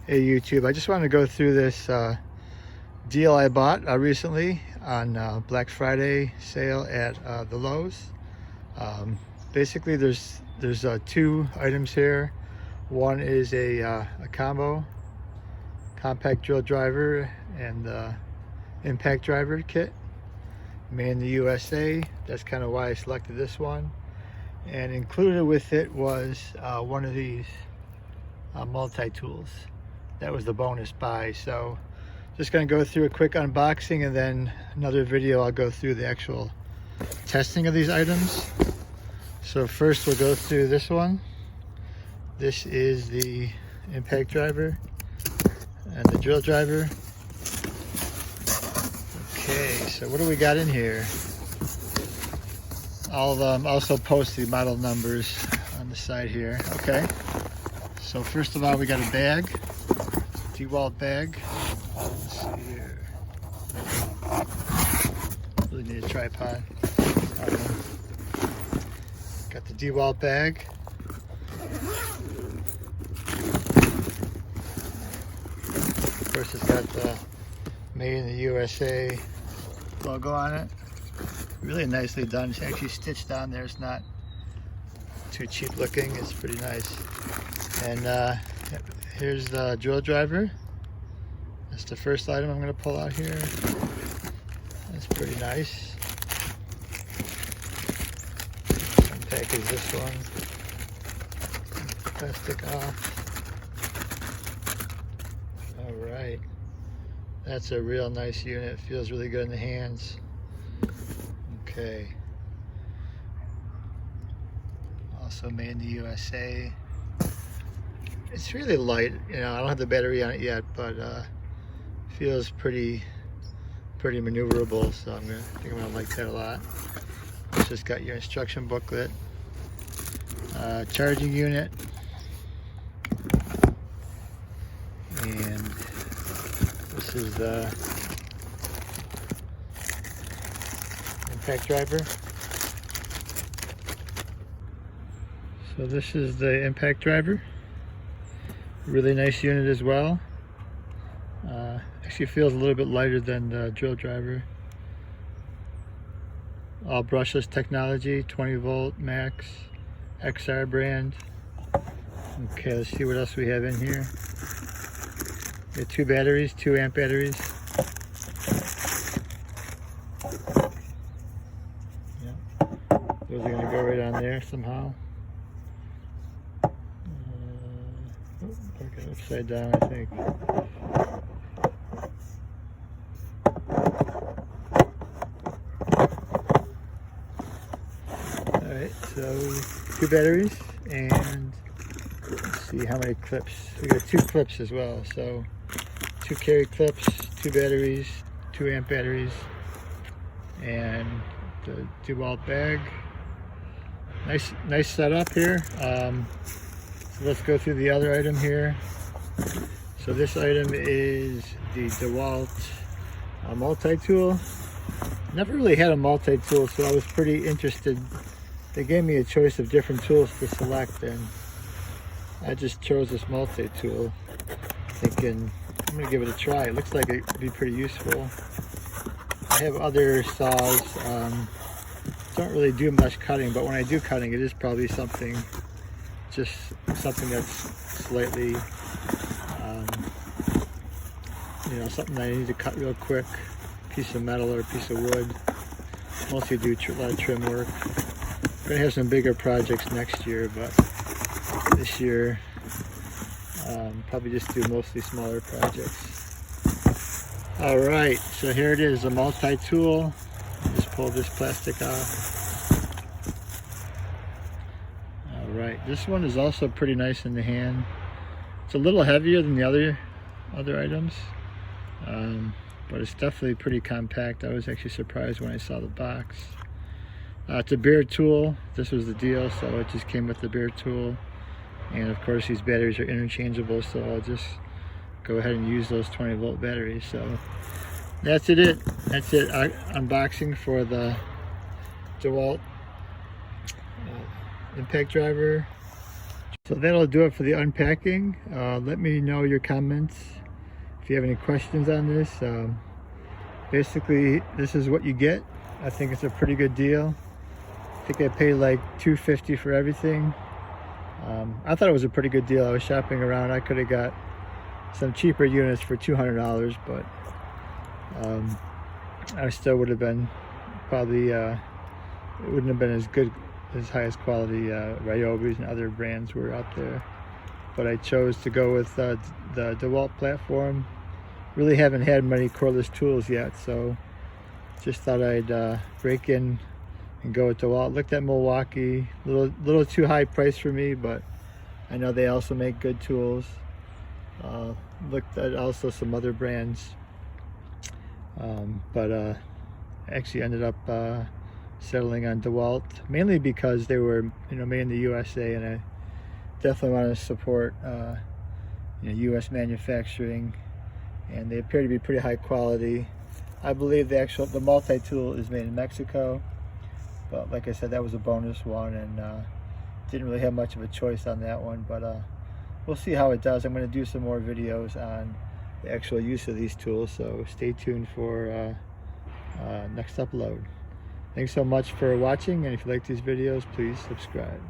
Hey YouTube, I just wanted to go through this deal I bought recently on Black Friday sale at the Lowe's. Basically there's two items here. One is a combo compact drill driver and impact driver kit, made in the USA. That's kind of why I selected this one. And included with it was one of these multi-tools. That was the bonus buy. So just going to go through a quick unboxing, and then another video I'll go through the actual testing of these items. So first we'll go through this one. This is the impact driver and the drill driver. Okay, so what do we got in here? I'll also post the model numbers on the side here. Okay, so first of all, we got a bag, DeWALT bag. Let's see here. Really need a tripod. Got the DeWALT bag. Of course, it's got the made in the USA logo on it. Really nicely done. It's actually stitched on there. It's not too cheap looking. It's pretty nice. And here's the drill driver. That's the first item I'm going to pull out here. That's pretty nice. Unpackage this one. Plastic off. All right. That's a real nice unit. Feels really good in the hands. Okay. Also made in the USA. It's really light. You know, I don't have the battery on it yet, but feels pretty maneuverable. So I think I'm gonna like that a lot. It's just got your instruction booklet, charging unit, and this is the impact driver. So this is the impact driver. Really nice unit as well. Actually feels a little bit lighter than the drill driver. All brushless technology, 20 volt max, XR brand. Okay, let's see what else we have in here. We have two batteries, 2 amp batteries. Those are going to go right on there somehow. Okay, upside down, I think. Alright, so 2 batteries, and let's see how many clips. We got 2 clips as well, so 2 carry clips, 2 batteries, 2 amp batteries, and the DeWALT bag. Nice setup here. So let's go through the other item here. So this item is the DeWALT multi-tool. Never really had a multi-tool, so I was pretty interested. They gave me a choice of different tools to select, and I just chose this multi-tool, thinking I'm gonna give it a try. It looks like it would be pretty useful. I have other saws. Don't really do much cutting, but when I do cutting, it is probably something that's slightly, you know, something that I need to cut real quick, piece of metal or a piece of wood. Mostly do a lot of trim work. I'm gonna have some bigger projects next year, but this year, probably just do mostly smaller projects. All right, so here it is, a multi-tool. Just pull this plastic off. All right, this one is also pretty nice in the hand. It's a little heavier than the other items, but it's definitely pretty compact. I was actually surprised when I saw the box. It's a beard tool. This was the deal, so it just came with the beard tool. And of course, these batteries are interchangeable, so I'll just go ahead and use those 20 volt batteries. So that's it. Unboxing for the DeWALT impact driver, So that'll do it for the unpacking. Let me know your comments if you have any questions on this. Basically, this is what you get. I think it's a pretty good deal. I think I paid like $250 for everything. I thought it was a pretty good deal. I was shopping around. I could have got some cheaper units for $200, but I still would have been probably, it wouldn't have been as good, as highest quality Ryobis and other brands were out there. But I chose to go with the DeWALT platform. Really haven't had many cordless tools yet, so just thought I'd break in and go with DeWALT. Looked at Milwaukee, little too high price for me, but I know they also make good tools. Looked at also some other brands, but actually ended up settling on DeWALT, mainly because they were, made in the USA, and I definitely want to support U.S. manufacturing, and they appear to be pretty high quality. I believe the multi-tool is made in Mexico, but like I said, that was a bonus one, and didn't really have much of a choice on that one, but we'll see how it does. I'm going to do some more videos on the actual use of these tools, so stay tuned for next upload. Thanks so much for watching, and if you like these videos, please subscribe.